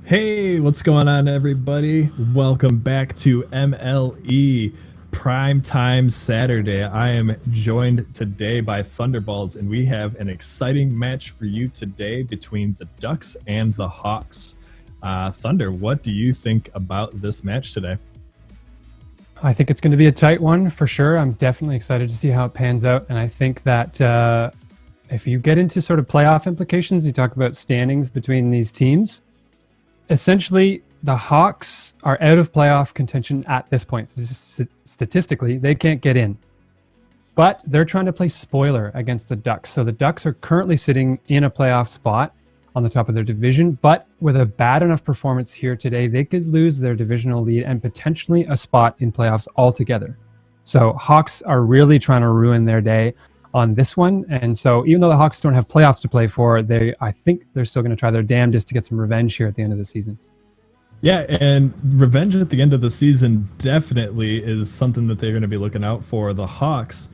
Hey, what's going on, everybody? Welcome back to MLE Prime Time Saturday. I am joined today by Thunderballs, and we have an exciting match for you today between the Ducks and the Hawks. Thunder, what do you think about this match today? I think it's going to be a tight one for sure. I'm definitely excited to see how it pans out. And I think that if you get into sort of playoff implications, you talk about standings between these teams. Essentially, the Hawks are out of playoff contention at this point. Statistically, they can't get in. But they're trying to play spoiler against the Ducks. So the Ducks are currently sitting in a playoff spot on the top of their division. But with a bad enough performance here today, they could lose their divisional lead and potentially a spot in playoffs altogether. So Hawks are really trying to ruin their day on this one. And so even though the Hawks don't have playoffs to play for, I think they're still going to try their damnedest to get some revenge here at the end of the season. Yeah, and revenge at the end of the season definitely is something that they're going to be looking out for. The Hawks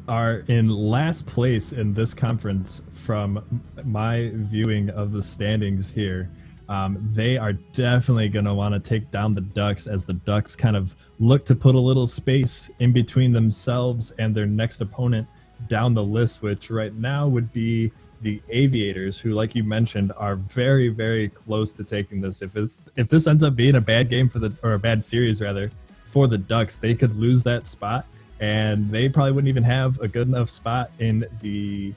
are in last place in this conference from my viewing of the standings here. They are definitely going to want to take down the Ducks as the Ducks kind of look to put a little space in between themselves and their next opponent down the list, which right now would be the Aviators, who, like you mentioned, are very, very close to taking this. If this ends up being a bad game or a bad series rather, for the Ducks, they could lose that spot, and they probably wouldn't even have a good enough spot in the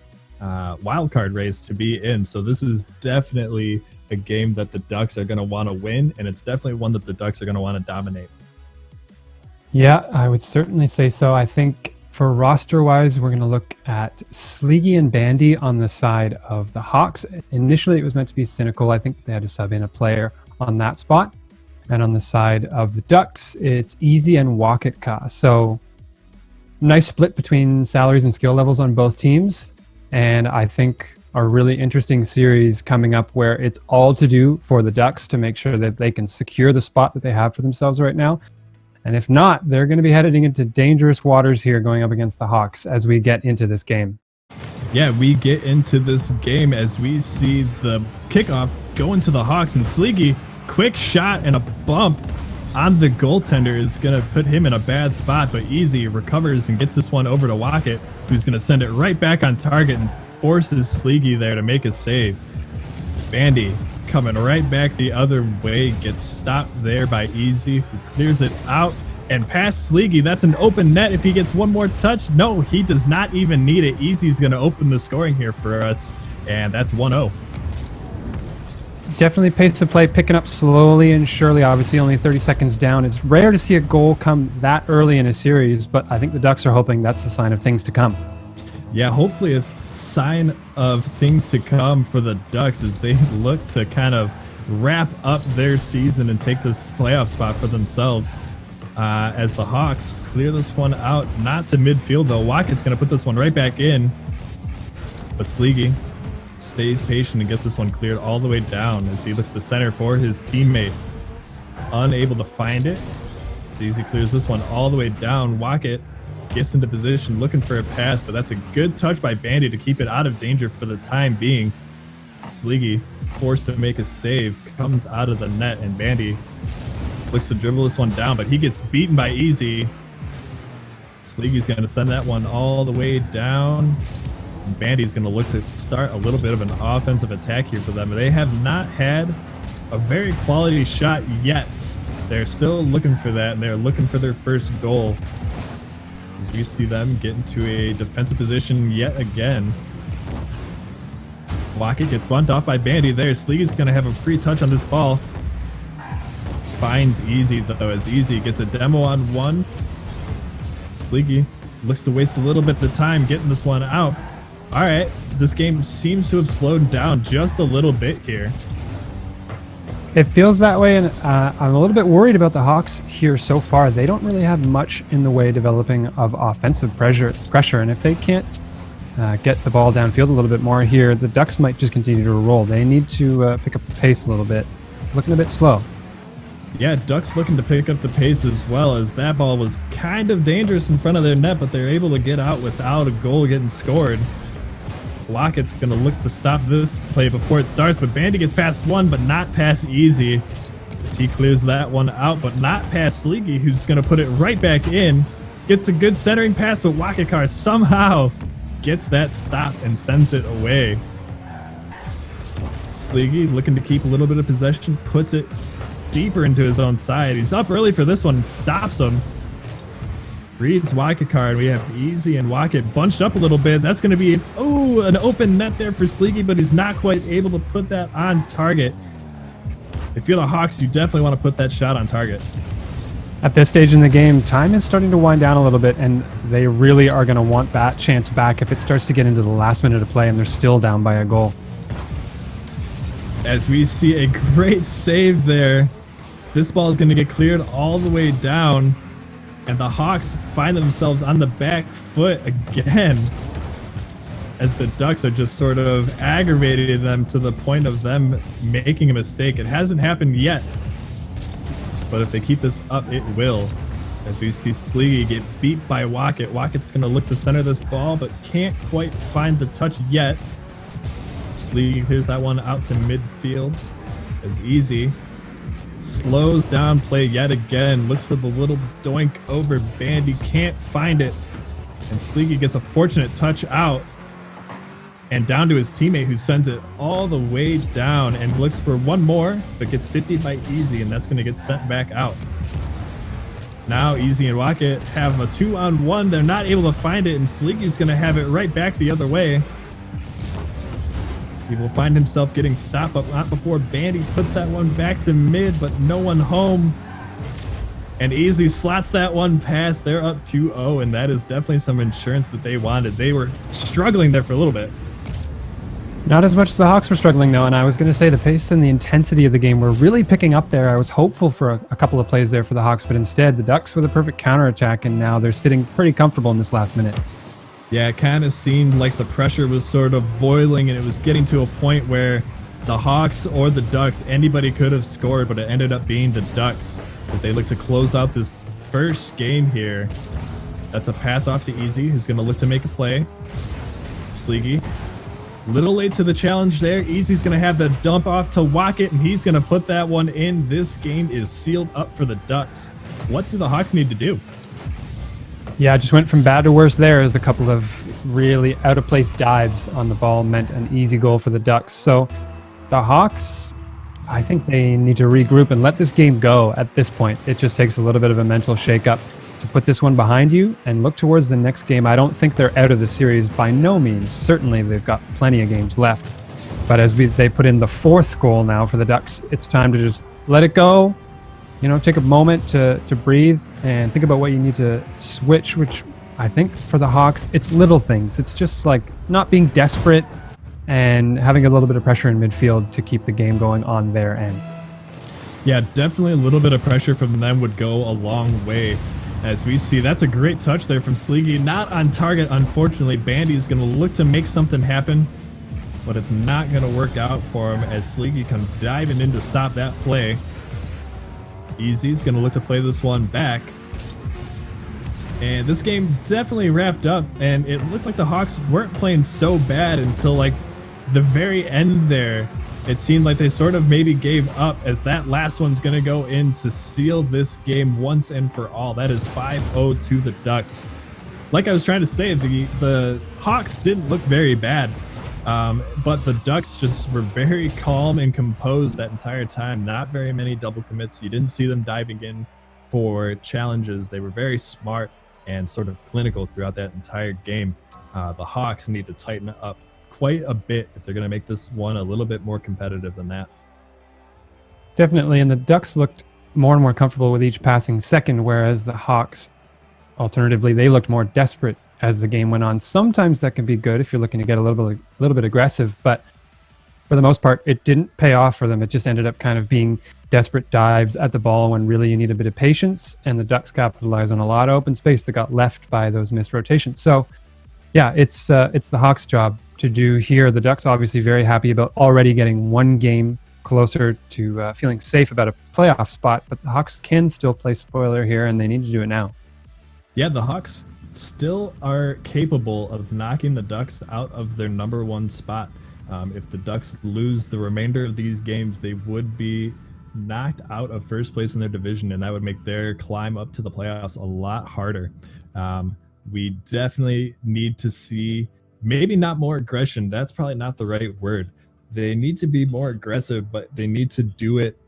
wild card race to be in. So this is definitely a game that the Ducks are going to want to win, and it's definitely one that the Ducks are going to want to dominate. Yeah, I would certainly say so. I think for roster-wise, we're going to look at Sleegy and Bandy on the side of the Hawks. Initially, it was meant to be Cynical. I think they had to sub in a player on that spot. And on the side of the Ducks, it's Easy and Wakitka. So nice split between salaries and skill levels on both teams. And I think a really interesting series coming up where it's all to do for the Ducks to make sure that they can secure the spot that they have for themselves right now. And if not, they're going to be heading into dangerous waters here going up against the Hawks as we get into this game. Yeah, we get into this game as we see the kickoff going to the Hawks, and Sleegy, quick shot and a bump on the goaltender is going to put him in a bad spot, but Easy recovers and gets this one over to Wackett, who's going to send it right back on target and forces Sleegy there to make a save. Bandy coming right back the other way, gets stopped there by Easy, who clears it out and past Sleegy. That's an open net if he gets one more touch. No, he does not even need it. Easy's going to open the scoring here for us, and that's 1-0. Definitely pace of play picking up slowly and surely, obviously only 30 seconds down. It's rare to see a goal come that early in a series, but I think the Ducks are hoping that's a sign of things to come. Yeah, hopefully a sign of things to come for the Ducks as they look to kind of wrap up their season and take this playoff spot for themselves. As the Hawks clear this one out, not to midfield though. Wackett's going to put this one right back in, but Sleegy stays patient and gets this one cleared all the way down as he looks to center for his teammate. Unable to find it. It's Easy clears this one all the way down. Wackett gets into position looking for a pass, but that's a good touch by Bandy to keep it out of danger for the time being. Sleegy forced to make a save, comes out of the net, and Bandy looks to dribble this one down, but he gets beaten by Easy. Sleegy's going to send that one all the way down. And Bandy's going to look to start a little bit of an offensive attack here for them. They have not had a very quality shot yet. They're still looking for that, and they're looking for their first goal. As we see them get into a defensive position yet again. Wackett gets bumped off by Bandy there. Sleegy's going to have a free touch on this ball. Finds Easy though, as Easy gets a demo on one. Sleegy looks to waste a little bit of time getting this one out. All right, this game seems to have slowed down just a little bit here. It feels that way, and I'm a little bit worried about the Hawks here so far. They don't really have much in the way developing of offensive pressure, and if they can't get the ball downfield a little bit more here, the Ducks might just continue to roll. They need to pick up the pace a little bit. It's looking a bit slow. Yeah, Ducks looking to pick up the pace as well, as that ball was kind of dangerous in front of their net, but they're able to get out without a goal getting scored. Locket's going to look to stop this play before it starts, but Bandy gets past one, but not past Easy. As he clears that one out, but not past Sleeky, who's going to put it right back in. Gets a good centering pass, but Wakakar somehow gets that stop and sends it away. Sleeky looking to keep a little bit of possession, puts it deeper into his own side. He's up early for this one and stops him. Reads Wakakar, and we have Easy and Wacket bunched up a little bit. That's going to be an open net there for Sleeky, but he's not quite able to put that on target. If you're the Hawks, you definitely want to put that shot on target. At this stage in the game, time is starting to wind down a little bit, and they really are going to want that chance back if it starts to get into the last minute of play and they're still down by a goal. As we see a great save there, this ball is going to get cleared all the way down, and the Hawks find themselves on the back foot again as the Ducks are just sort of aggravating them to the point of them making a mistake. It hasn't happened yet, but if they keep this up, it will. As we see Sleeky get beat by Wacket. Wacket's going to look to center this ball, but can't quite find the touch yet. Sleeky clears that one out to midfield as Easy slows down play yet again. Looks for the little doink over Bandy. Can't find it. And Sleeky gets a fortunate touch out and down to his teammate, who sends it all the way down and looks for one more, but gets 50'd by Easy, and that's going to get sent back out. Now Easy and Wacket have a 2-on-1. They're not able to find it, and Sleeky's going to have it right back the other way. He will find himself getting stopped, but not before Bandy puts that one back to mid, but no one home. And Easy slots that one past. They're up 2-0, and that is definitely some insurance that they wanted. They were struggling there for a little bit. Not as much as the Hawks were struggling, though, and I was going to say the pace and the intensity of the game were really picking up there. I was hopeful for a couple of plays there for the Hawks, but instead the Ducks with a perfect counterattack, and now they're sitting pretty comfortable in this last minute. Yeah, it kind of seemed like the pressure was sort of boiling, and it was getting to a point where the Hawks or the Ducks, anybody could have scored, but it ended up being the Ducks as they look to close out this first game here. That's a pass off to Easy, who's going to look to make a play. Sleeky. Little late to the challenge there. Easy's going to have the dump off to Wacket, and he's going to put that one in. This game is sealed up for the Ducks. What do the Hawks need to do? Yeah, just went from bad to worse there as a couple of really out-of-place dives on the ball meant an easy goal for the Ducks. So the Hawks, I think they need to regroup and let this game go at this point. It just takes a little bit of a mental shakeup to put this one behind you and look towards the next game. I don't think they're out of the series by no means. Certainly they've got plenty of games left. But as they put in the fourth goal now for the Ducks, it's time to just let it go. You know, take a moment to breathe and think about what you need to switch, which I think for the Hawks, it's little things. It's just like not being desperate and having a little bit of pressure in midfield to keep the game going on their end. Yeah, definitely a little bit of pressure from them would go a long way. As we see, that's a great touch there from Sleeky. Not on target, unfortunately. Bandy's going to look to make something happen, but it's not going to work out for him as Sleeky comes diving in to stop that play. Easy's going to look to play this one back. And this game definitely wrapped up, and it looked like the Hawks weren't playing so bad until like the very end there. It seemed like they sort of maybe gave up, as that last one's going to go in to seal this game once and for all. That is 5-0 to the Ducks. Like I was trying to say, the Hawks didn't look very bad, but the Ducks just were very calm and composed that entire time. Not very many double commits. You didn't see them diving in for challenges. They were very smart and sort of clinical throughout that entire game. The Hawks need to tighten up quite a bit if they're going to make this one a little bit more competitive than that. Definitely, and the Ducks looked more and more comfortable with each passing second, whereas the Hawks, alternatively, they looked more desperate as the game went on. Sometimes that can be good if you're looking to get a little bit aggressive, but for the most part, it didn't pay off for them. It just ended up kind of being desperate dives at the ball when really you need a bit of patience, and the Ducks capitalized on a lot of open space that got left by those missed rotations. So yeah, it's the Hawks' job to do here. The Ducks obviously very happy about already getting one game closer to feeling safe about a playoff spot, but the Hawks can still play spoiler here, and they need to do it now. Yeah, the Hawks still are capable of knocking the Ducks out of their #1 spot. If the Ducks lose the remainder of these games, they would be knocked out of first place in their division, and that would make their climb up to the playoffs a lot harder. We definitely need to see, maybe not more aggression. That's probably not the right word. They need to be more aggressive, but they need to do it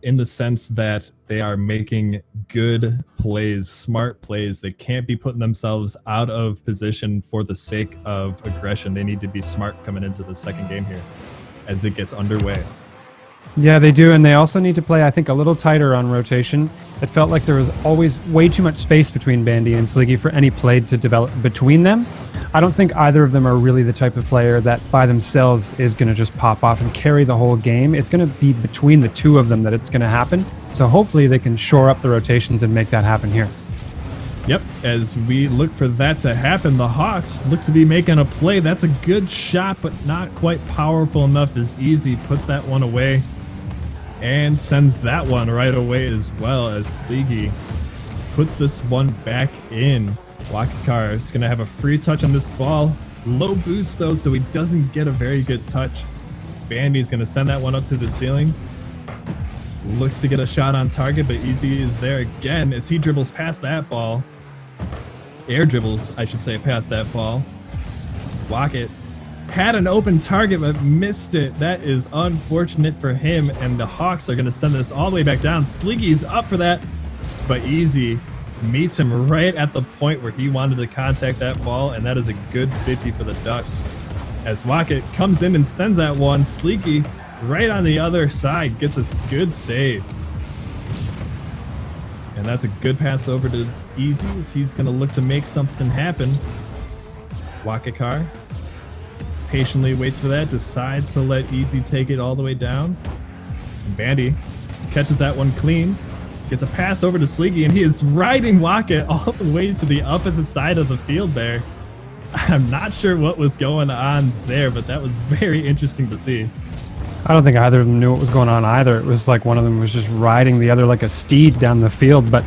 in the sense that they are making good plays, smart plays. They can't be putting themselves out of position for the sake of aggression. They need to be smart coming into the second game here as it gets underway. Yeah, they do, and they also need to play, I think, a little tighter on rotation. It felt like there was always way too much space between Bandy and Sliggy for any play to develop between them. I don't think either of them are really the type of player that by themselves is going to just pop off and carry the whole game. It's going to be between the two of them that it's going to happen. So hopefully they can shore up the rotations and make that happen here. Yep, as we look for that to happen, the Hawks look to be making a play. That's a good shot, but not quite powerful enough. As Easy puts that one away and sends that one right away, as well as Sliggy puts this one back in. Wakakar is going to have a free touch on this ball. Low boost, though, so he doesn't get a very good touch. Bandy's going to send that one up to the ceiling. Looks to get a shot on target, but Easy is there again as he dribbles past that ball. Air dribbles, I should say, past that ball. Wackett had an open target, but missed it. That is unfortunate for him, and the Hawks are going to send this all the way back down. Sliggy's up for that, but Easy meets him right at the point where he wanted to contact that ball, and that is a good 50 for the Ducks. As Wackett comes in and sends that one, Sliggy right on the other side gets a good save. And that's a good pass over to Easy as he's going to look to make something happen. Wakakar patiently waits for that, decides to let Easy take it all the way down. And Bandy catches that one clean, gets a pass over to Sliggy, and he is riding Wackett all the way to the opposite side of the field there. I'm not sure what was going on there, but that was very interesting to see. I don't think either of them knew what was going on either. It was like one of them was just riding the other like a steed down the field. But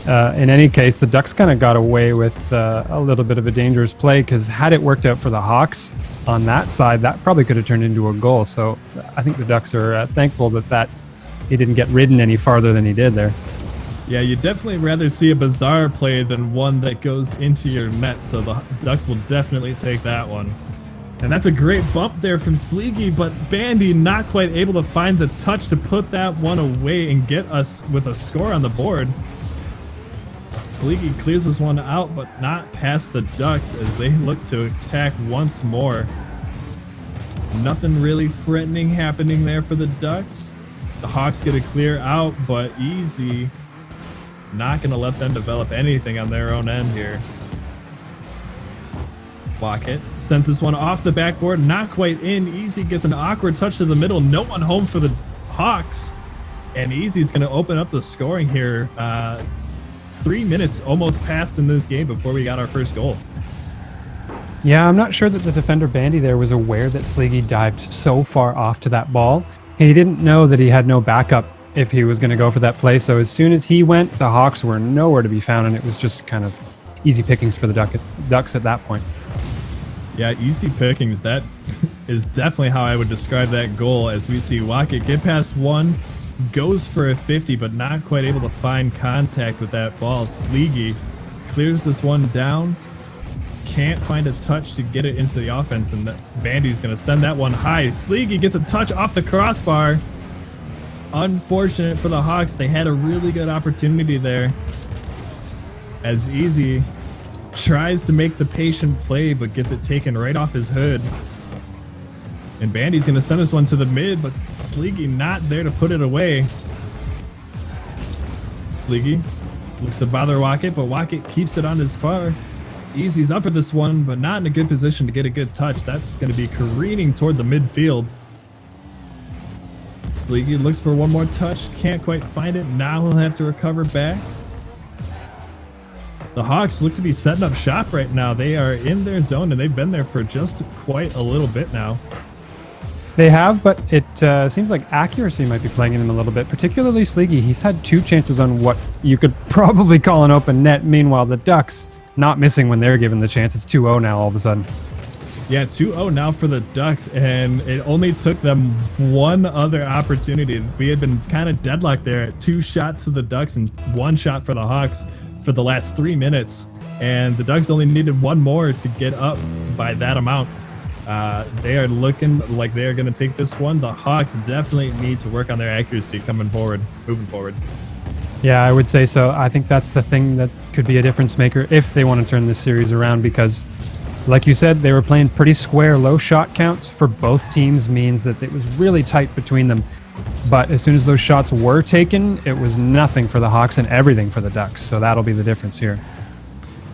in any case, the Ducks kind of got away with a little bit of a dangerous play, because had it worked out for the Hawks on that side, that probably could have turned into a goal. So I think the Ducks are thankful that he didn't get ridden any farther than he did there. Yeah, you'd definitely rather see a bizarre play than one that goes into your net, so the Ducks will definitely take that one. And that's a great bump there from Sliggy, but Bandy not quite able to find the touch to put that one away and get us with a score on the board. Sliggy clears this one out, but not past the Ducks as they look to attack once more. Nothing really threatening happening there for the Ducks. The Hawks get a clear out, but Easy not going to let them develop anything on their own end here. Wackett sends this one off the backboard, not quite in. Easy gets an awkward touch to the middle. No one home for the Hawks. And Easy's going to open up the scoring here. 3 minutes almost passed in this game before we got our first goal. Yeah, I'm not sure that the defender Bandy there was aware that Sliggy dived so far off to that ball. He didn't know that he had no backup if he was going to go for that play. So as soon as he went, the Hawks were nowhere to be found, and it was just kind of easy pickings for the Ducks at that point. Yeah, easy pickings. That is definitely how I would describe that goal, as we see Wackett get past one, goes for a 50, but not quite able to find contact with that ball. Sliggy clears this one down, can't find a touch to get it into the offense, and Bandy's going to send that one high. Sliggy gets a touch off the crossbar. Unfortunate for the Hawks. They had a really good opportunity there, as Easy tries to make the patient play, but gets it taken right off his hood. And Bandy's going to send this one to the mid, but Sliggy not there to put it away. Sliggy looks to bother Wackett, but Wackett keeps it on his car. Easy's up for this one, but not in a good position to get a good touch. That's going to be careening toward the midfield. Sliggy looks for one more touch, can't quite find it. Now he'll have to recover back. The Hawks look to be setting up shop right now. They are in their zone, and they've been there for just quite a little bit now. They have, but it seems like accuracy might be playing in him a little bit, particularly Sleegy. He's had 2 chances on what you could probably call an open net. Meanwhile, the Ducks not missing when they're given the chance. It's 2-0 now all of a sudden. Yeah, 2-0 now for the Ducks, and it only took them one other opportunity. We had been kind of deadlocked there at 2 shots to the Ducks and 1 shot for the Hawks for the last 3 minutes, and the Ducks only needed 1 more to get up by that amount. They are looking like they are going to take this one. The Hawks definitely need to work on their accuracy moving forward. Yeah, I would say so. I think that's the thing that could be a difference maker if they want to turn this series around, because like you said, they were playing pretty square. Low shot counts for both teams means that it was really tight between them. But as soon as those shots were taken, it was nothing for the Hawks and everything for the Ducks. So that'll be the difference here.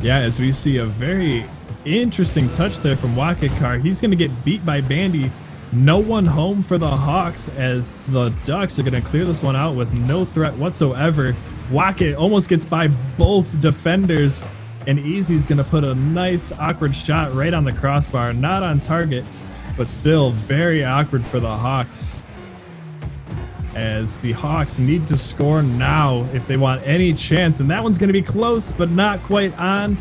Yeah, as we see a very interesting touch there from Wakekar. He's going to get beat by Bandy. No one home for the Hawks as the Ducks are going to clear this one out with no threat whatsoever. Wacket almost gets by both defenders, and Easy's going to put a nice awkward shot right on the crossbar. Not on target, but still very awkward for the Hawks, as the Hawks need to score now if they want any chance, and that one's going to be close but not quite on.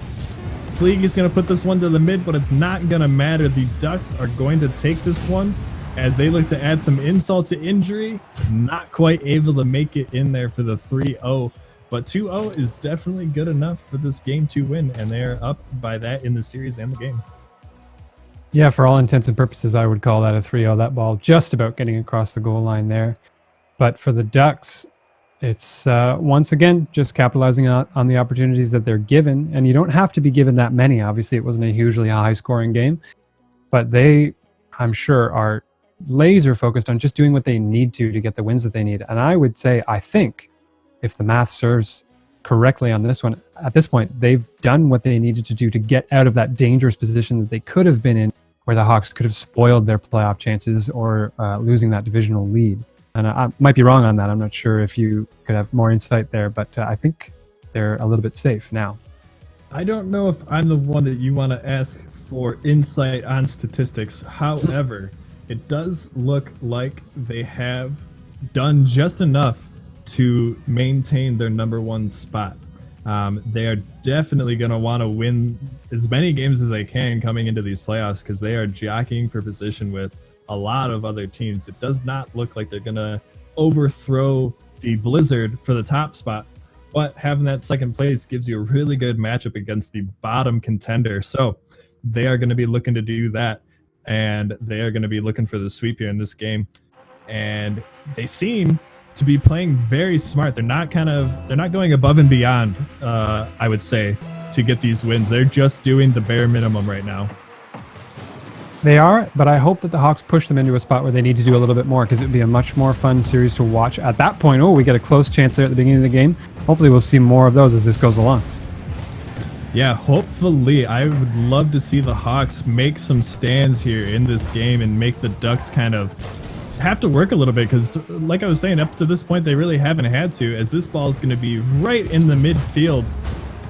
Sleegy's going to put this one to the mid, but it's not going to matter. The Ducks are going to take this one as they look to add some insult to injury. Not quite able to make it in there for the 3-0, but 2-0 is definitely good enough for this game to win, and they're up by that in the series and the game. Yeah, for all intents and purposes, I would call that a 3-0. That ball just about getting across the goal line there. But for the Ducks, it's once again just capitalizing on the opportunities that they're given, and you don't have to be given that many. Obviously, it wasn't a hugely high-scoring game, but they, I'm sure, are laser focused on just doing what they need to get the wins that they need. And I would say, I think, if the math serves correctly on this one, at this point, they've done what they needed to do to get out of that dangerous position that they could have been in, where the Hawks could have spoiled their playoff chances or losing that divisional lead. And I might be wrong on that. I'm not sure if you could have more insight there, but I think they're a little bit safe now. I don't know if I'm the one that you want to ask for insight on statistics. However, it does look like they have done just enough to maintain their #1 spot. They are definitely going to want to win as many games as they can coming into these playoffs, because they are jockeying for position with a lot of other teams. It does not look like they're going to overthrow the Blizzard for the top spot, but having that second place gives you a really good matchup against the bottom contender. So they are going to be looking to do that, and they are going to be looking for the sweep here in this game. And they seem to be playing very smart. They're not going above and beyond, I would say, to get these wins. They're just doing the bare minimum right now. They are, but I hope that the Hawks push them into a spot where they need to do a little bit more, because it would be a much more fun series to watch. At that point, we get a close chance there at the beginning of the game. Hopefully we'll see more of those as this goes along. Yeah, hopefully. I would love to see the Hawks make some stands here in this game and make the Ducks kind of have to work a little bit, because like I was saying, up to this point they really haven't had to, as this ball is going to be right in the midfield.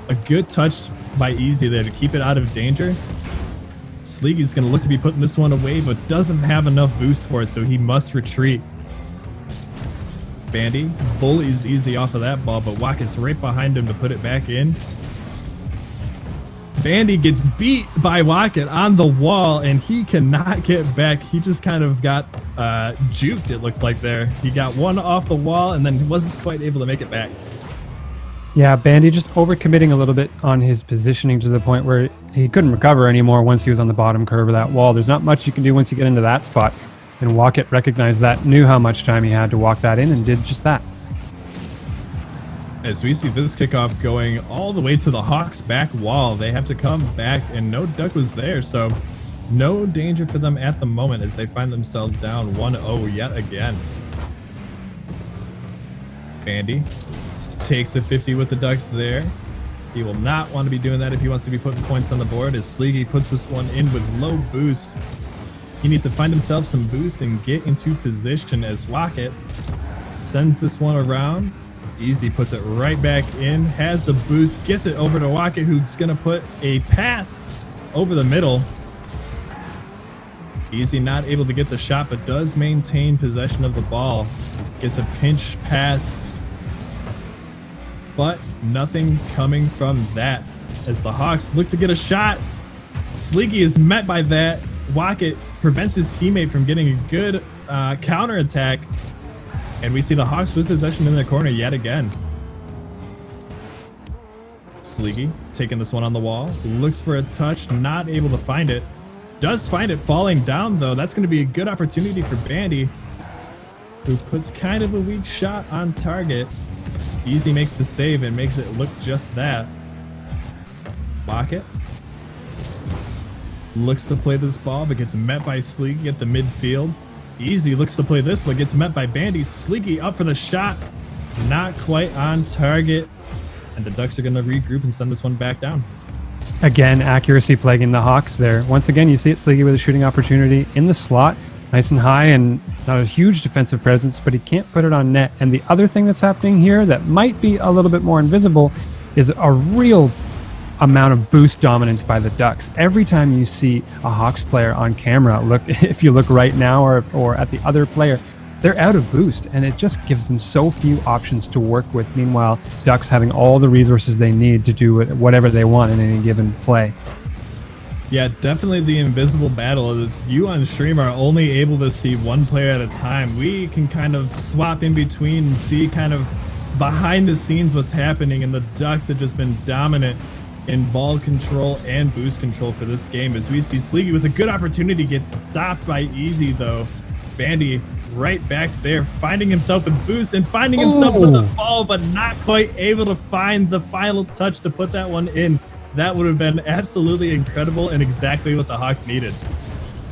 A good touch by Easy there to keep it out of danger. Sleegy's going to look to be putting this one away, but doesn't have enough boost for it, so he must retreat. Bandy bullies Easy off of that ball, but Wacket's right behind him to put it back in. Bandy gets beat by Wacket on the wall, and he cannot get back. He just kind of got juked, it looked like there. He got one off the wall, and then he wasn't quite able to make it back. Yeah, Bandy just overcommitting a little bit on his positioning to the point where he couldn't recover anymore once he was on the bottom curve of that wall. There's not much you can do once you get into that spot. And Wacket recognized that, knew how much time he had to walk that in, and did just that. As we see this kickoff going all the way to the Hawks' back wall, they have to come back, and no Duck was there, so no danger for them at the moment as they find themselves down 1-0 yet again. Bandy takes a 50 with the Ducks there. He will not want to be doing that if he wants to be putting points on the board, as Sleegy puts this one in with low boost. He needs to find himself some boost and get into position as Wacket sends this one around. Easy puts it right back in, has the boost, gets it over to Wacket, who's going to put a pass over the middle. Easy not able to get the shot, but does maintain possession of the ball. Gets a pinch pass, but nothing coming from that as the Hawks look to get a shot. Sleeky is met by that. Wackett prevents his teammate from getting a good counterattack, and we see the Hawks with possession in the corner yet again. Sleeky taking this one on the wall, looks for a touch, not able to find it. Does find it falling down though. That's going to be a good opportunity for Bandy, who puts kind of a weak shot on target. Easy makes the save and makes it look just that. Wackett looks to play this ball, but gets met by Sleeky at the midfield. Easy looks to play this one, gets met by Bandy. Sleeky up for the shot, not quite on target, and the Ducks are going to regroup and send this one back down. Again, accuracy plaguing the Hawks there. Once again, you see it Sleeky with a shooting opportunity in the slot, nice and high, and not a huge defensive presence, but he can't put it on net. And the other thing that's happening here that might be a little bit more invisible is a real amount of boost dominance by the Ducks. Every time you see a Hawks player on camera, look, if you look right now or at the other player, they're out of boost, and it just gives them so few options to work with. Meanwhile, Ducks having all the resources they need to do whatever they want in any given play. Yeah, definitely the invisible battle is you on stream are only able to see one player at a time. We can kind of swap in between and see kind of behind the scenes what's happening, and the Ducks have just been dominant in ball control and boost control for this game. As we see Sleeky with a good opportunity, gets stopped by Easy though. Bandy right back there, finding himself with boost and finding himself with the ball, but not quite able to find the final touch to put that one in. That would have been absolutely incredible and exactly what the Hawks needed.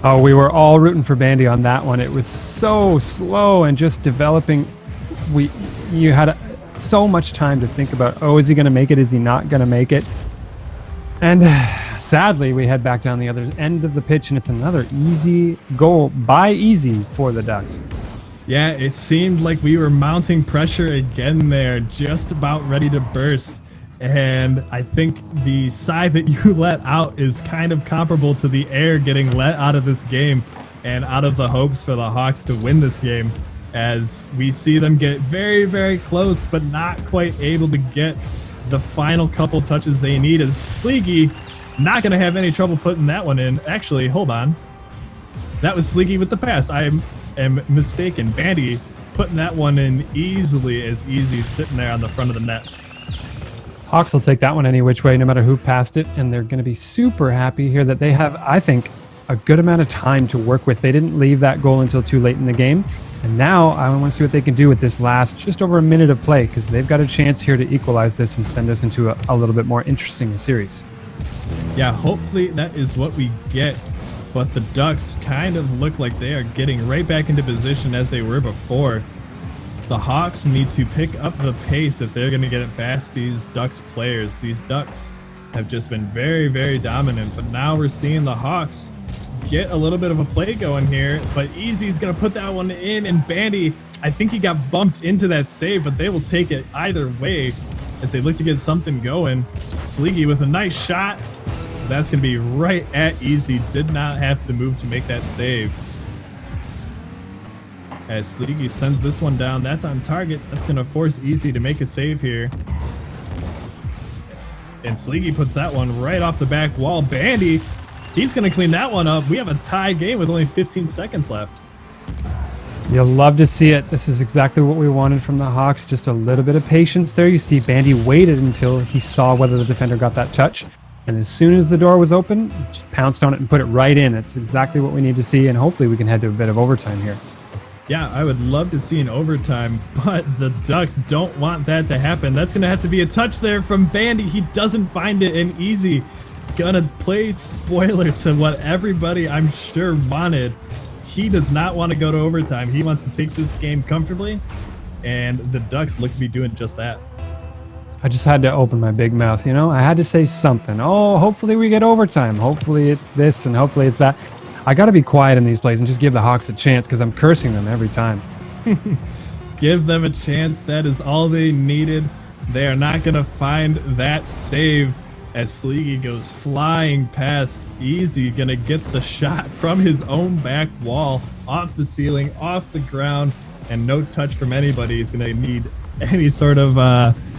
Oh, we were all rooting for Bandy on that one. It was so slow and just developing. You had so much time to think about, oh, is he going to make it? Is he not going to make it? And sadly, we head back down the other end of the pitch, and it's another easy goal by Easy for the Ducks. Yeah, it seemed like we were mounting pressure again there, just about ready to burst. And I think the sigh that you let out is kind of comparable to the air getting let out of this game and out of the hopes for the Hawks to win this game, as we see them get very, very close, but not quite able to get the final couple touches they need. As Sleeky not going to have any trouble putting that one in. Actually, hold on. That was Sleeky with the pass. I am mistaken. Bandy putting that one in easily, as Easy sitting there on the front of the net. Hawks will take that one any which way, no matter who passed it, and they're going to be super happy here that they have, I think, a good amount of time to work with. They didn't leave that goal until too late in the game, and now I want to see what they can do with this last just over a minute of play, because they've got a chance here to equalize this and send us into a little bit more interesting series. Yeah, hopefully that is what we get, but the Ducks kind of look like they are getting right back into position as they were before. The Hawks need to pick up the pace if they're going to get it past these Ducks players. These Ducks have just been very, very dominant, but now we're seeing the Hawks get a little bit of a play going here, but Easy's going to put that one in, and Bandy, I think he got bumped into that save, but they will take it either way as they look to get something going. Sleeky with a nice shot. That's going to be right at Easy. Did not have to move to make that save. As Sleeky sends this one down, that's on target. That's going to force Easy to make a save here. And Sleeky puts that one right off the back wall. Bandy, he's going to clean that one up. We have a tie game with only 15 seconds left. You'll love to see it. This is exactly what we wanted from the Hawks. Just a little bit of patience there. You see Bandy waited until he saw whether the defender got that touch. And as soon as the door was open, just pounced on it and put it right in. It's exactly what we need to see, and hopefully we can head to a bit of overtime here. Yeah, I would love to see an overtime, but the Ducks don't want that to happen. That's going to have to be a touch there from Bandy. He doesn't find it, and Easy gonna play spoiler to what everybody, I'm sure, wanted. He does not want to go to overtime. He wants to take this game comfortably, and the Ducks look to be doing just that. I just had to open my big mouth, you know? I had to say something. Oh, hopefully we get overtime. Hopefully it's this, and hopefully it's that. I got to be quiet in these plays and just give the Hawks a chance, because I'm cursing them every time. Give them a chance. That is all they needed. They are not going to find that save. as Sleegy goes flying past. Easy gonna get the shot from his own back wall, off the ceiling, off the ground, and no touch from anybody. He's gonna need any sort of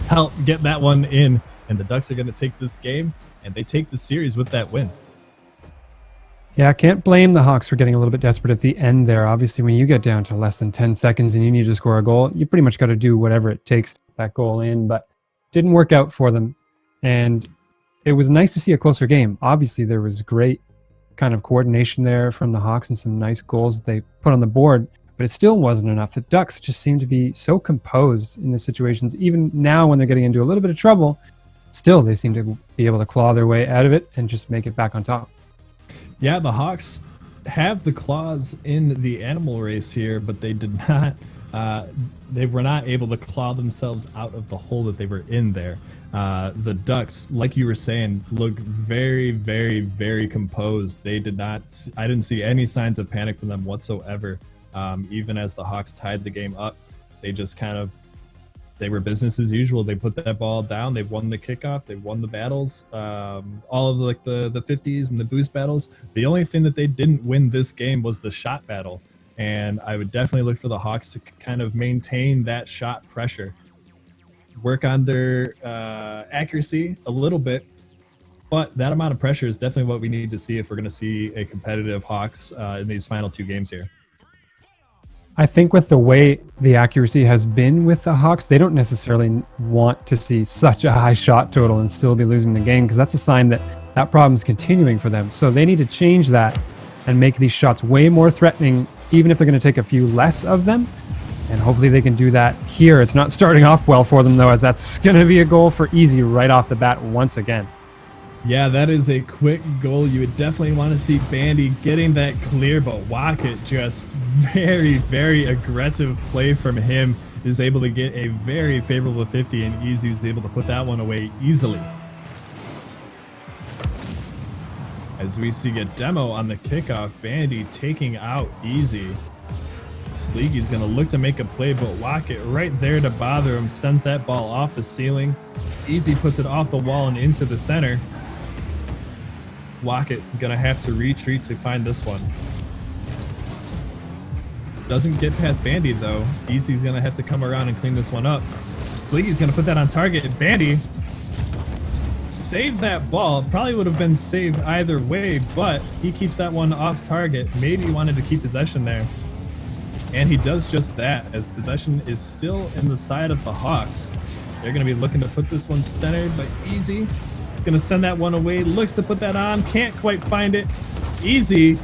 help get that one in, and the Ducks are gonna take this game, and they take the series with that win. Yeah, I can't blame the Hawks for getting a little bit desperate at the end there. Obviously, when you get down to less than 10 seconds and you need to score a goal, you pretty much got to do whatever it takes to get that goal in, but it didn't work out for them. And it was nice to see a closer game. Obviously, there was great kind of coordination there from the Hawks and some nice goals that they put on the board, but it still wasn't enough. The Ducks just seem to be so composed in the situations. Even now when they're getting into a little bit of trouble, still they seem to be able to claw their way out of it and just make it back on top. Yeah, the Hawks have the claws in the animal race here, but they did not. They were not able to claw themselves out of the hole that they were in there. The Ducks, like you were saying, look very, very, very composed. They did not. I didn't see any signs of panic from them whatsoever. Even as the Hawks tied the game up, they just kind of. They were business as usual. They put that ball down. They won the kickoff. They won the battles. All of the 50s and the boost battles. The only thing that they didn't win this game was the shot battle. And I would definitely look for the Hawks to kind of maintain that shot pressure, work on their accuracy a little bit. But that amount of pressure is definitely what we need to see if we're going to see a competitive Hawks in these final two games here. I think with the way the accuracy has been with the Hawks, they don't necessarily want to see such a high shot total and still be losing the game, because that's a sign that that problem is continuing for them. So they need to change that and make these shots way more threatening, even if they're going to take a few less of them. And hopefully they can do that here. It's not starting off well for them, though, as that's going to be a goal for Easy right off the bat once again. Yeah, that is a quick goal. You would definitely want to see Bandy getting that clear, but Wackett just very, very aggressive play from him is able to get a very favorable 50, and Easy is able to put that one away easily. As we see a demo on the kickoff, Bandy taking out Easy. Sleegy's going to look to make a play, but Wackett right there to bother him, sends that ball off the ceiling. Easy puts it off the wall and into the center. Wackett gonna have to retreat to find this one. Doesn't get past Bandy though. Easy's gonna have to come around and clean this one up. Sleegy's gonna put that on target. Bandy saves that ball. Probably would have been saved either way, but he keeps that one off target. Maybe he wanted to keep possession there. And he does just that, as possession is still in the side of the Hawks. They're gonna be looking to put this one centered, but Easy gonna send that one away, looks to put that on, can't quite find it. Easy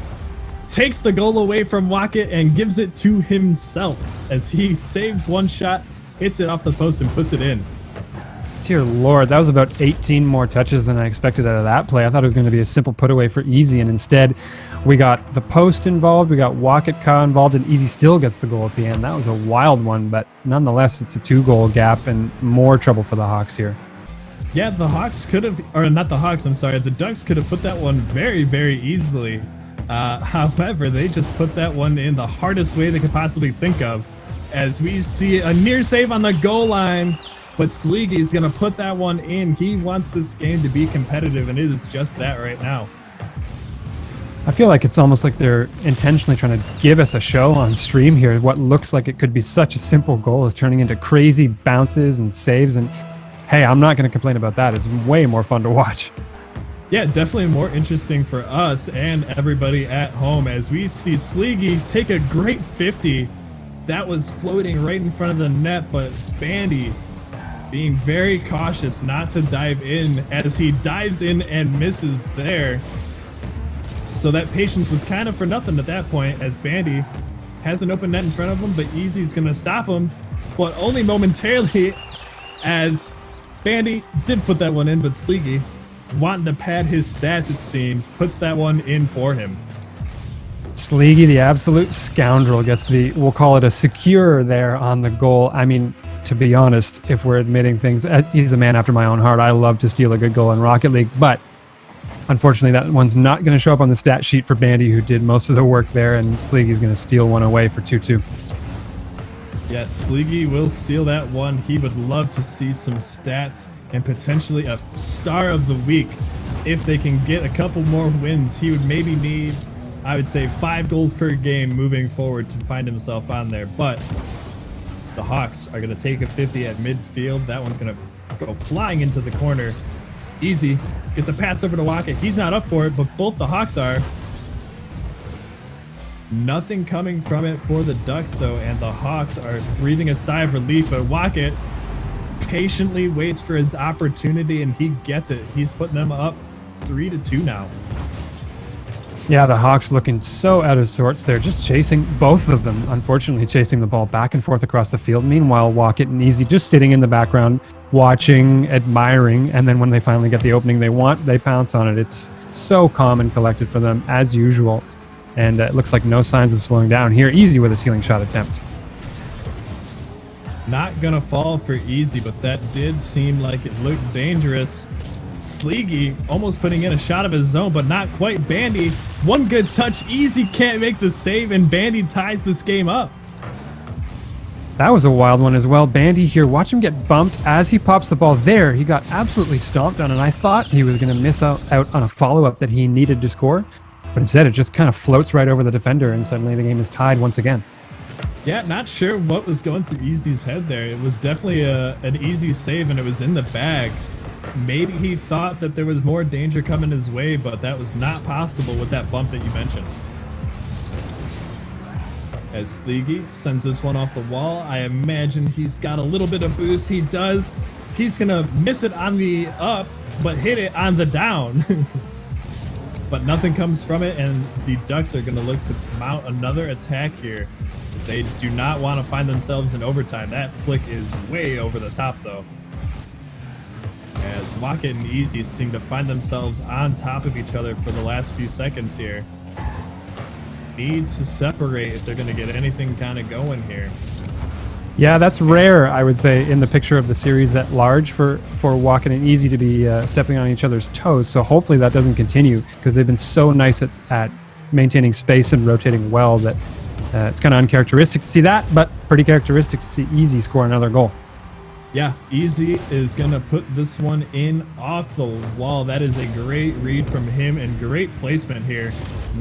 takes the goal away from Wackett and gives it to himself as he saves one shot, hits it off the post and puts it in. Dear Lord, that was about 18 more touches than I expected out of that play. I thought it was going to be a simple put away for Easy, and instead we got the post involved, we got Wackett involved, and Easy still gets the goal at the end. That was a wild one, but nonetheless it's a 2-goal gap and more trouble for the Hawks here. Yeah, the Hawks could have, or not the Hawks, I'm sorry, the Ducks could have put that one very, very easily. However, they just put that one in the hardest way they could possibly think of, as we see a near save on the goal line, but Sleegy's going to put that one in. He wants this game to be competitive, and it is just that right now. I feel like it's almost like they're intentionally trying to give us a show on stream here. What looks like it could be such a simple goal is turning into crazy bounces and saves, and hey, I'm not going to complain about that. It's way more fun to watch. Yeah, definitely more interesting for us and everybody at home, as we see Sleegi take a great 50. That was floating right in front of the net, but Bandy being very cautious not to dive in, as he dives in and misses there. So that patience was kind of for nothing at that point, as Bandy has an open net in front of him, but Easy's going to stop him, but only momentarily, as Bandy did put that one in, but Sleegi, wanting to pad his stats, it seems, puts that one in for him. Sleegi, the absolute scoundrel, gets the, we'll call it a secure there on the goal. I mean, to be honest, if we're admitting things, he's a man after my own heart. I love to steal a good goal in Rocket League, but unfortunately that one's not going to show up on the stat sheet for Bandy, who did most of the work there, and Sleegy's going to steal one away for 2-2. Yes, Sleegi will steal that one. He would love to see some stats and potentially a star of the week. If they can get a couple more wins, he would maybe need, I would say, 5 goals per game moving forward to find himself on there. But the Hawks are going to take a 50 at midfield. That one's going to go flying into the corner. Easy gets a pass over to Wackett. He's not up for it, but both the Hawks are. Nothing coming from it for the Ducks, though, and the Hawks are breathing a sigh of relief. But Wackett patiently waits for his opportunity, and he gets it. He's putting them up 3-2 now. Yeah, the Hawks looking so out of sorts. They're just chasing, both of them, unfortunately, chasing the ball back and forth across the field. Meanwhile, Wackett and Easy just sitting in the background, watching, admiring, and then when they finally get the opening they want, they pounce on it. It's so calm and collected for them, as usual. And it looks like no signs of slowing down here. Easy with a ceiling shot attempt. Not gonna fall for Easy, but that did seem like it looked dangerous. Sleegy almost putting in a shot of his own, but not quite. Bandy, one good touch. Easy can't make the save, and Bandy ties this game up. That was a wild one as well. Bandy here, watch him get bumped as he pops the ball there. He got absolutely stomped on, and I thought he was going to miss out on a follow-up that he needed to score. But instead, it just kind of floats right over the defender, and suddenly the game is tied once again. Yeah, not sure what was going through Easy's head there. It was definitely an easy save, and it was in the bag. Maybe he thought that there was more danger coming his way, but that was not possible with that bump that you mentioned. As Sleegy sends this one off the wall, I imagine he's got a little bit of boost. He does. He's going to miss it on the up, but hit it on the down. But nothing comes from it, and the Ducks are going to look to mount another attack here, as they do not want to find themselves in overtime. That flick is way over the top, though. As Wackett and Easy seem to find themselves on top of each other for the last few seconds here. Need to separate if they're going to get anything kind of going here. Yeah, that's rare, I would say, in the picture of the series at large for Wackett and Easy to be stepping on each other's toes. So hopefully that doesn't continue, because they've been so nice at maintaining space and rotating well that it's kind of uncharacteristic to see that, but pretty characteristic to see Easy score another goal. Yeah, Easy is going to put this one in off the wall. That is a great read from him and great placement here.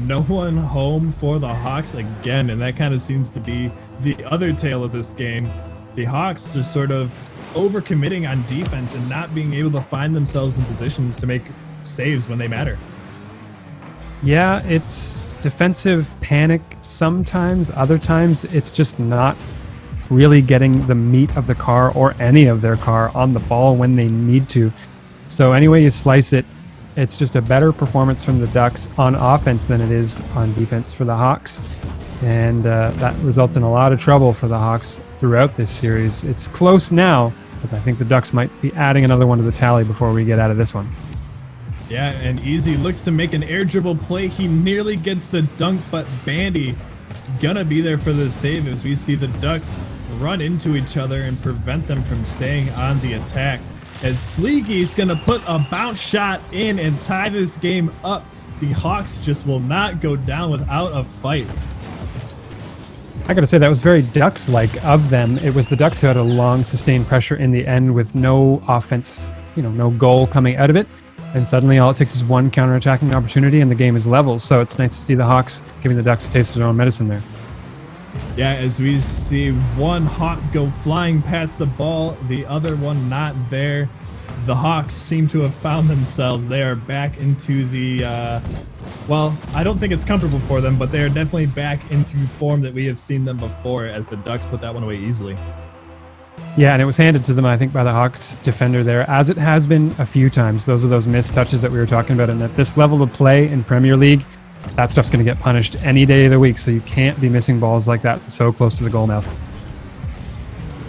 No one home for the Hawks again, and that kind of seems to be the other tale of this game. The Hawks are sort of overcommitting on defense and not being able to find themselves in positions to make saves when they matter. Yeah, it's defensive panic sometimes. Other times it's just not really getting the meat of the car or any of their car on the ball when they need to. So any way you slice it, it's just a better performance from the Ducks on offense than it is on defense for the Hawks. And that results in a lot of trouble for the Hawks throughout this series. It's close now, but I think the Ducks might be adding another one to the tally before we get out of this one. Yeah, and Easy looks to make an air dribble play. He nearly gets the dunk, but Bandy gonna be there for the save as we see the Ducks run into each other and prevent them from staying on the attack. As Sleegy's gonna put a bounce shot in and tie this game up. The Hawks just will not go down without a fight. I gotta say, that was very Ducks-like of them. It was the Ducks who had a long sustained pressure in the end with no offense, no goal coming out of it. And suddenly all it takes is one counter-attacking opportunity and the game is level. So it's nice to see the Hawks giving the Ducks a taste of their own medicine there. Yeah, as we see one Hawk go flying past the ball, the other one not there. The Hawks seem to have found themselves. They are back into the, well, I don't think it's comfortable for them, but they are definitely back into form that we have seen them before as the Ducks put that one away easily. Yeah, and it was handed to them, I think, by the Hawks defender there, as it has been a few times. Those are those missed touches that we were talking about. And at this level of play in Premier League, that stuff's going to get punished any day of the week. So you can't be missing balls like that so close to the goal mouth.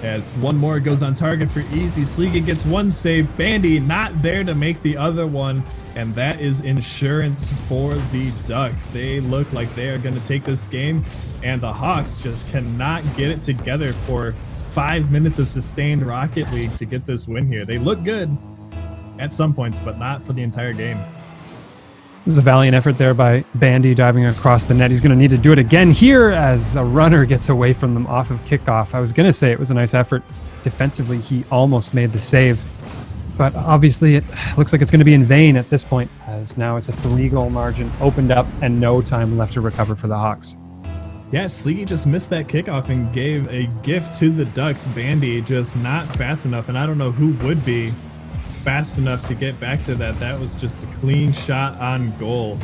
As one more goes on target for Easy. Sleegan gets one save. Bandy not there to make the other one. And that is insurance for the Ducks. They look like they are going to take this game. And the Hawks just cannot get it together for 5 minutes of sustained Rocket League to get this win here. They look good at some points, but not for the entire game. This is a valiant effort there by Bandy diving across the net. He's going to need to do it again here as a runner gets away from them off of kickoff. I was going to say it was a nice effort defensively. He almost made the save, But obviously, it looks like it's going to be in vain at this point, as now it's a 3-goal margin opened up and no time left to recover for the Hawks. Yeah, Sleeky just missed that kickoff and gave a gift to the Ducks. Bandy just not fast enough, and I don't know who would be fast enough to get back to that. That was just a clean shot on goal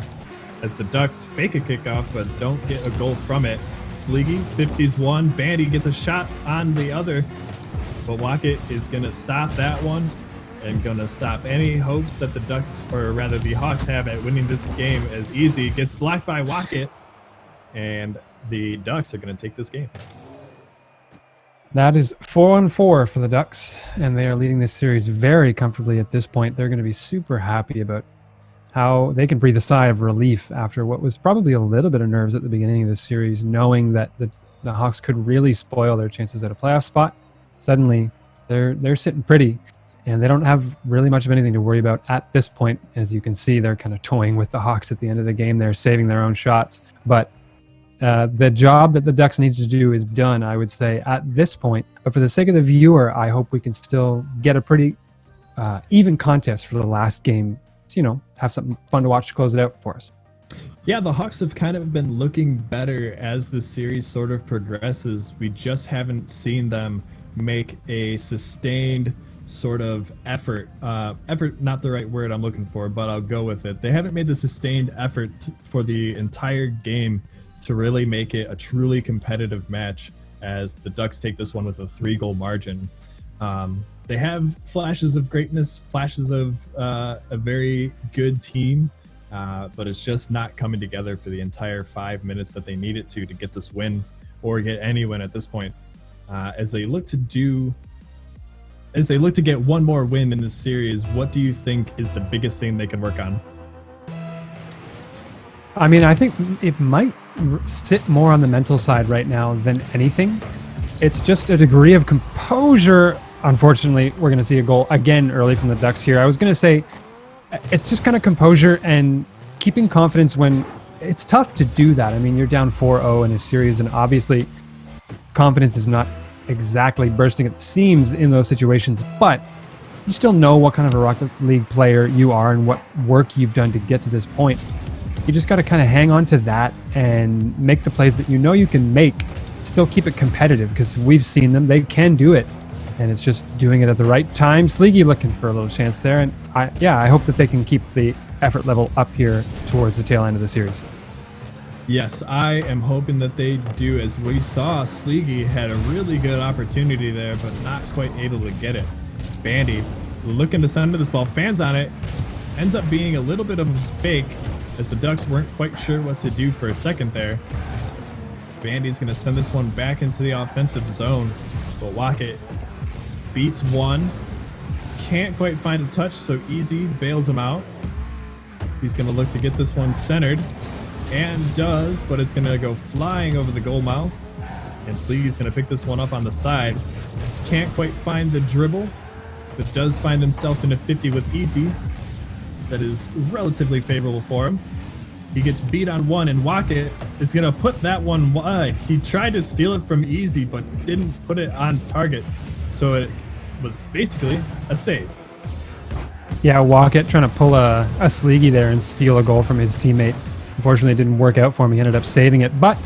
as the Ducks fake a kickoff but don't get a goal from it. Sleeky, 50s one. Bandy gets a shot on the other, but Wackett is going to stop that one and going to stop any hopes that the Ducks, or rather the Hawks, have at winning this game. As Easy gets blocked by Wackett, and the Ducks are going to take this game. That is 4-4 for the Ducks, and they are leading this series very comfortably at this point. They're going to be super happy about how they can breathe a sigh of relief after what was probably a little bit of nerves at the beginning of this series, knowing that the Hawks could really spoil their chances at a playoff spot. Suddenly, they're sitting pretty, and they don't have really much of anything to worry about at this point. As you can see, they're kind of toying with the Hawks at the end of the game. They're saving their own shots, but the job that the Ducks need to do is done, I would say, at this point. But for the sake of the viewer, I hope we can still get a pretty even contest for the last game to, have something fun to watch to close it out for us. Yeah, the Hawks have kind of been looking better as the series sort of progresses. We just haven't seen them make a sustained sort of effort. Effort, not the right word I'm looking for, but I'll go with it. They haven't made the sustained effort for the entire game to really make it a truly competitive match, as the Ducks take this one with a 3-goal margin. They have flashes of greatness, flashes of a very good team, but it's just not coming together for the entire 5 minutes that they need it to get this win, or get any win at this point. As they look to get one more win in this series, what do you think is the biggest thing they can work on? I mean, I think it might sit more on the mental side right now than anything. It's just a degree of composure. Unfortunately, we're going to see a goal again early from the Ducks here. I was going to say it's just kind of composure and keeping confidence when it's tough to do that. I mean, you're down 4-0 in a series, and obviously confidence is not exactly bursting at the seams in those situations, but you still know what kind of a Rocket League player you are and what work you've done to get to this point. You just got to kind of hang on to that and make the plays that you know you can make, still keep it competitive, because we've seen them. They can do it, and it's just doing it at the right time. Sleeky looking for a little chance there, and I hope that they can keep the effort level up here towards the tail end of the series. Yes, I am hoping that they do. As we saw, Sleeky had a really good opportunity there, but not quite able to get it. Bandy looking to send this ball, fans on it, ends up being a little bit of a fake, as the Ducks weren't quite sure what to do for a second there. Bandy's going to send this one back into the offensive zone, but Wackett beats one. Can't quite find a touch, so Easy bails him out. He's going to look to get this one centered, and does, but it's going to go flying over the goal mouth. And Sleeky's going to pick this one up on the side. Can't quite find the dribble, but does find himself in a 50 with Easy. That is relatively favorable for him. He gets beat on one, and Wackett is going to put that one wide. He tried to steal it from Easy, but didn't put it on target. So it was basically a save. Yeah, Wackett trying to pull a Sleeky there and steal a goal from his teammate. Unfortunately, it didn't work out for him. He ended up saving it, but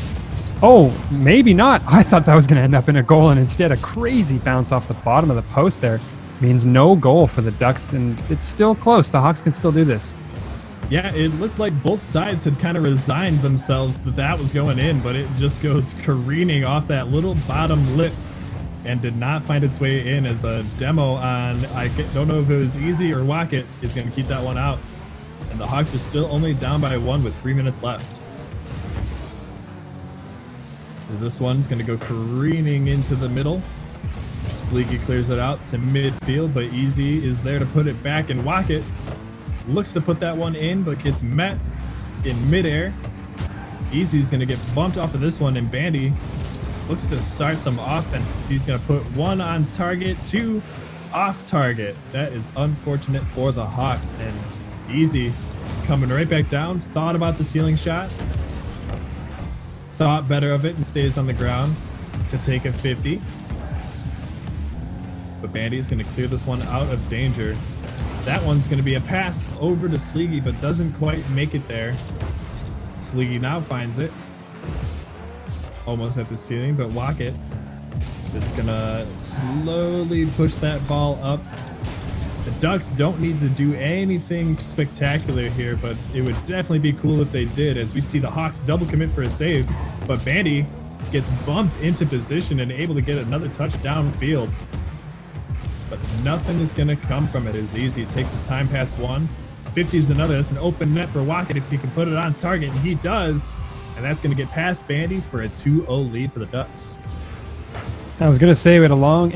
maybe not. I thought that was going to end up in a goal, and instead a crazy bounce off the bottom of the post there means no goal for the Ducks, and it's still close. The Hawks can still do this. Yeah, it looked like both sides had kind of resigned themselves that was going in, but it just goes careening off that little bottom lip and did not find its way in, as a demo on, I don't know if it was Easy or Wackett, is going to keep that one out. And the Hawks are still only down by one with 3 minutes left. As this one's going to go careening into the middle. Sleeky clears it out to midfield, but Easy is there to put it back, and Wackett looks to put that one in, but gets met in midair. Easy's going to get bumped off of this one, and Bandy looks to start some offenses. He's going to put one on target, two off target. That is unfortunate for the Hawks, and Easy coming right back down. Thought about the ceiling shot. Thought better of it and stays on the ground to take a 50. But Bandy's going to clear this one out of danger. That one's going to be a pass over to Sleegy, but doesn't quite make it there. Sleegy now finds it. Almost at the ceiling, but Rocket just going to slowly push that ball up. The Ducks don't need to do anything spectacular here, but it would definitely be cool if they did, as we see the Hawks double commit for a save, but Bandy gets bumped into position and able to get another touchdown field. But nothing is going to come from it as easy. It takes his time past one. 50 is another. That's an open net for Rocket if he can put it on target, and he does. And that's going to get past Bandy for a 2-0 lead for the Ducks. I was going to say we had a long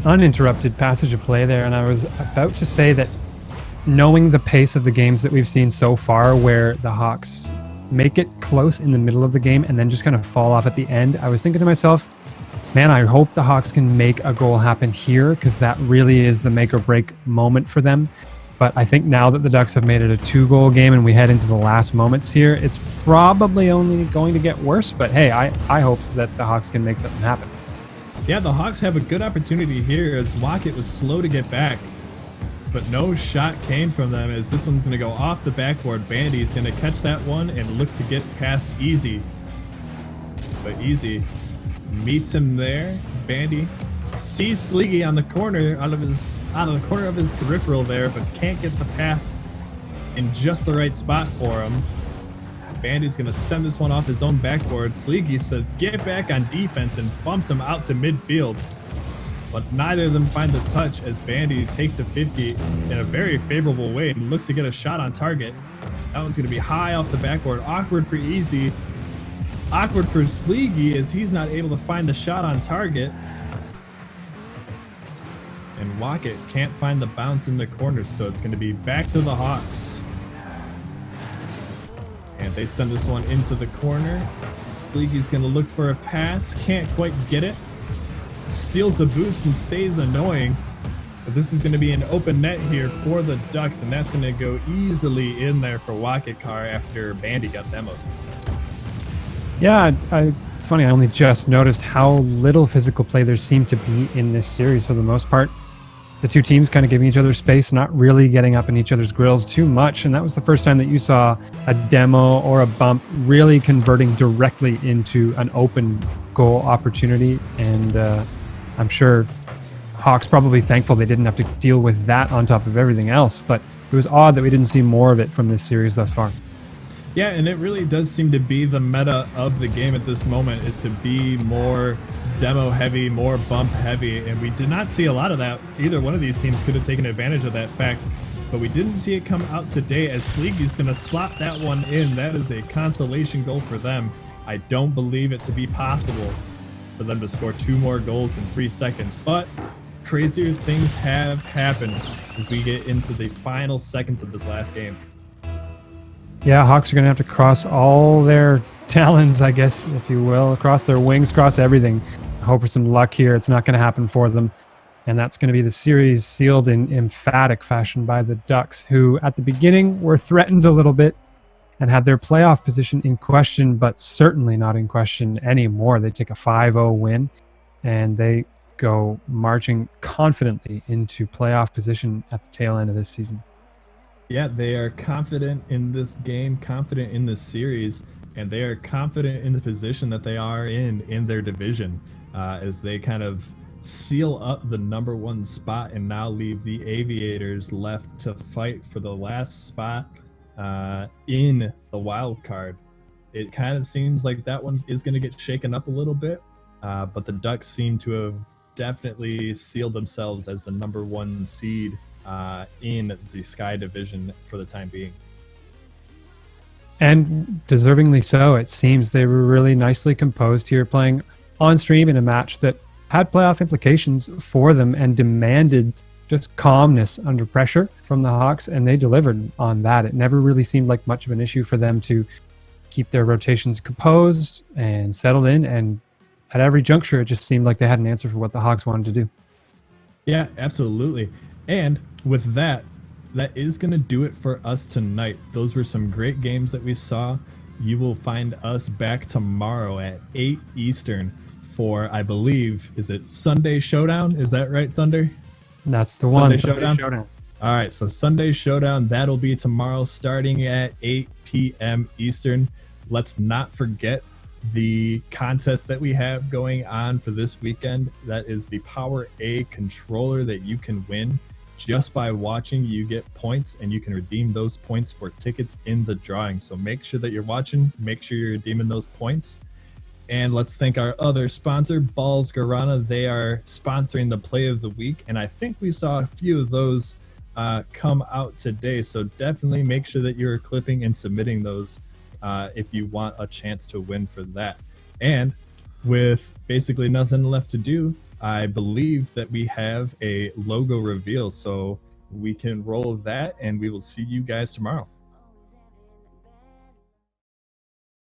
uninterrupted passage of play there, and I was about to say that knowing the pace of the games that we've seen so far, where the Hawks make it close in the middle of the game and then just kind of fall off at the end, I was thinking to myself, man, I hope the Hawks can make a goal happen here, because that really is the make or break moment for them. But I think now that the Ducks have made it a 2-goal game and we head into the last moments here, it's probably only going to get worse. But hey, I hope that the Hawks can make something happen. Yeah, the Hawks have a good opportunity here as Rocket was slow to get back, but no shot came from them, as this one's going to go off the backboard. Bandy's going to catch that one and looks to get past Easy. But Easy meets him there. Bandy sees Sleegy on the corner, out of the corner of his peripheral there, but can't get the pass in just the right spot for him. Bandy's going to send this one off his own backboard. Sleegy says, get back on defense, and bumps him out to midfield. But neither of them find the touch, as Bandy takes a 50 in a very favorable way and looks to get a shot on target. That one's going to be high off the backboard. Awkward for Easy. Awkward for Sleegy, as he's not able to find the shot on target. And Rocket can't find the bounce in the corner, so it's going to be back to the Hawks. And they send this one into the corner. Sleegy's going to look for a pass. Can't quite get it. Steals the boost and stays annoying. But this is going to be an open net here for the Ducks, and that's going to go easily in there for Rocket Car after Bandy got demoed. Yeah, it's funny. I only just noticed how little physical play there seemed to be in this series for the most part. The two teams kind of giving each other space, not really getting up in each other's grills too much. And that was the first time that you saw a demo or a bump really converting directly into an open goal opportunity. And I'm sure Hawks probably thankful they didn't have to deal with that on top of everything else. But it was odd that we didn't see more of it from this series thus far. Yeah, and it really does seem to be the meta of the game at this moment, is to be more demo heavy, more bump heavy, and we did not see a lot of that. Either one of these teams could have taken advantage of that fact, but we didn't see it come out today, as Sleegy's going to slot that one in. That is a consolation goal for them. I don't believe it to be possible for them to score 2 more goals in 3 seconds, but crazier things have happened as we get into the final seconds of this last game. Yeah, Hawks are going to have to cross all their talons, I guess, if you will, cross their wings, cross everything. Hope for some luck here. It's not going to happen for them. And that's going to be the series sealed in emphatic fashion by the Ducks, who at the beginning were threatened a little bit and had their playoff position in question, but certainly not in question anymore. They take a 5-0 win, and they go marching confidently into playoff position at the tail end of this season. Yeah, they are confident in this game, confident in this series, and they are confident in the position that they are in their division, as they kind of seal up the #1 spot and now leave the Aviators left to fight for the last spot in the wild card. It kind of seems like that one is going to get shaken up a little bit, but the Ducks seem to have definitely sealed themselves as the #1 seed in the Sky Division for the time being. And deservingly so. It seems they were really nicely composed here, playing on stream in a match that had playoff implications for them and demanded just calmness under pressure from the Hawks, and they delivered on that. It never really seemed like much of an issue for them to keep their rotations composed and settled in, and at every juncture it just seemed like they had an answer for what the Hawks wanted to do. Yeah, absolutely. And with that, that is going to do it for us tonight. Those were some great games that we saw. You will find us back tomorrow at 8 Eastern for, I believe, is it Sunday Showdown? Is that right, Thunder? That's the one. Sunday Showdown. All right, so Sunday Showdown, that'll be tomorrow starting at 8 p.m. Eastern. Let's not forget the contest that we have going on for this weekend. That is the Power A controller that you can win just by watching. You get points and you can redeem those points for tickets in the drawing. So make sure that you're watching, make sure you're redeeming those points. And let's thank our other sponsor, Balls Garana. They are sponsoring the play of the week, and I think we saw a few of those come out today. So definitely make sure that you're clipping and submitting those if you want a chance to win for that. And with basically nothing left to do, I believe that we have a logo reveal. So we can roll that, and we will see you guys tomorrow.